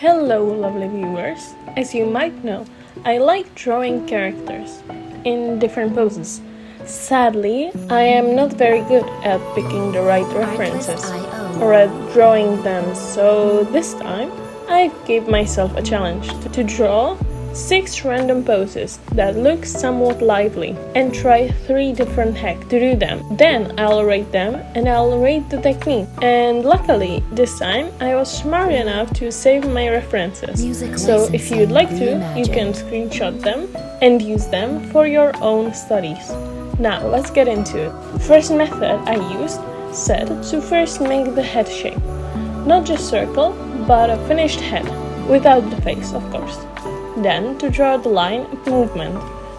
Hello lovely viewers! As you might know, I like drawing characters in different poses. Sadly, I am not very good at picking the right references or at drawing them, so this time I gave myself a challenge to draw 6 random poses that look somewhat lively and try 3 different hacks to do them. Then I'll rate them and I'll rate the technique. And luckily, this time I was smart enough to save my references. So if you'd like to, you can screenshot them and use them for your own studies. Now let's get into it. First method I used said to first make the head shape. Not just circle, but a finished head, without the face of course. Then to draw the line of movement,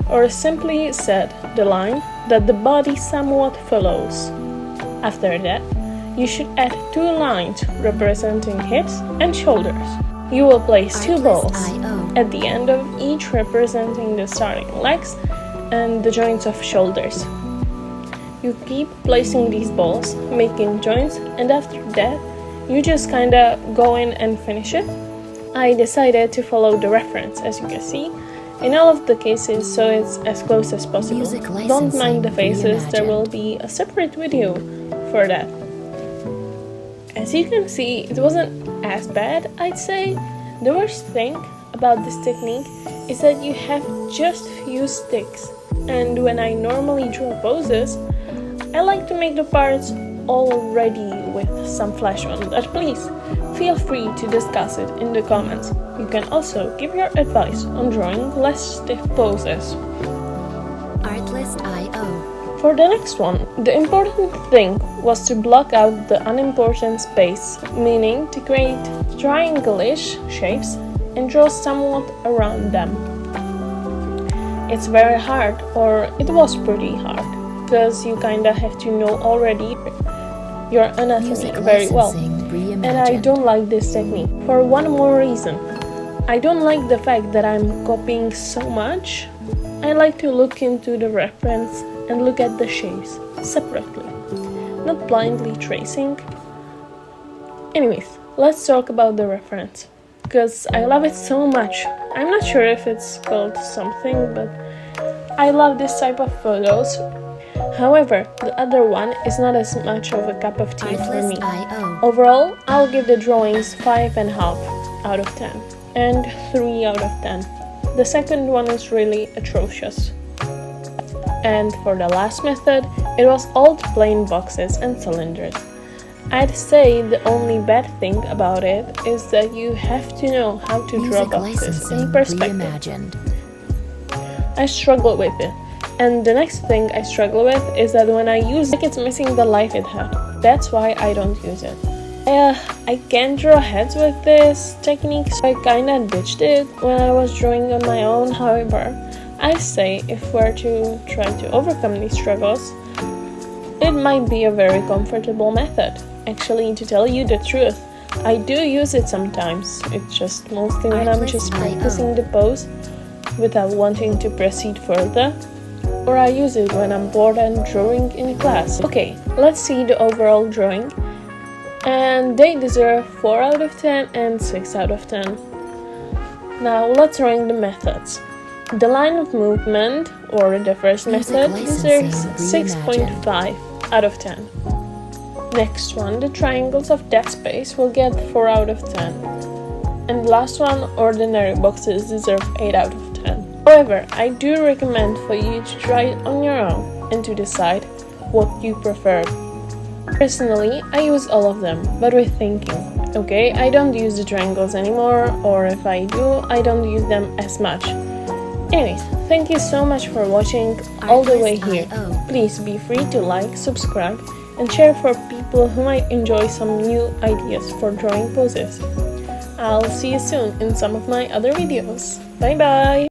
or simply said, the line that the body somewhat follows. After that, you should add 2 lines representing hips and shoulders. You will place 2 balls at the end of each representing the starting legs and the joints of shoulders. You keep placing these balls, making joints, and after that, you just kinda go in and finish it. I decided to follow the reference, as you can see, in all of the cases, so it's as close as possible. Don't mind the faces, there will be a separate video for that. As you can see, it wasn't as bad, I'd say. The worst thing about this technique is that you have just few sticks, and when I normally draw poses, I like to make the parts already with some flesh on, but please feel free to discuss it in the comments. You can also give your advice on drawing less stiff poses. Artlist.io. For the next one, the important thing was to block out the unimportant space, meaning to create triangle-ish shapes and draw somewhat around them. It's very hard, or it was pretty hard, because you kinda have to know already your anatomy very well, and I don't like this technique for one more reason. I don't like the fact that I'm copying so much. I like to look into the reference and look at the shapes separately, not blindly tracing. Anyways, let's talk about the reference, because I love it so much. I'm not sure if it's called something, but I love this type of photos. However, the other one is not as much of a cup of tea for me. Overall, I'll give the drawings 5.5 out of 10 and 3 out of 10. The second one is really atrocious. And for the last method, it was all plain boxes and cylinders. I'd say the only bad thing about it is that you have to know how to draw boxes in perspective. I struggle with it. And the next thing I struggle with is that when I use it, it's missing the life it had. That's why I don't use it. I can't draw heads with this technique, so I kinda ditched it when I was drawing on my own. However, I say if we're to try to overcome these struggles, it might be a very comfortable method. Actually, to tell you the truth, I do use it sometimes. It's just mostly when I'm just practicing the pose without wanting to proceed further. Or I use it when I'm bored and drawing in class. Okay, let's see the overall drawing. And they deserve 4 out of 10 and 6 out of 10. Now let's rank the methods. The line of movement, or the first method, deserves 6.5 out of 10. Next one, the triangles of dead space, will get 4 out of 10. And the last one, ordinary boxes, deserve 8 out of 10. However, I do recommend for you to try it on your own and to decide what you prefer. Personally, I use all of them, but with thinking. Okay, I don't use the triangles anymore, or if I do, I don't use them as much. Anyways, thank you so much for watching all the way here. Please be free to like, subscribe, and share for people who might enjoy some new ideas for drawing poses. I'll see you soon in some of my other videos. Bye bye!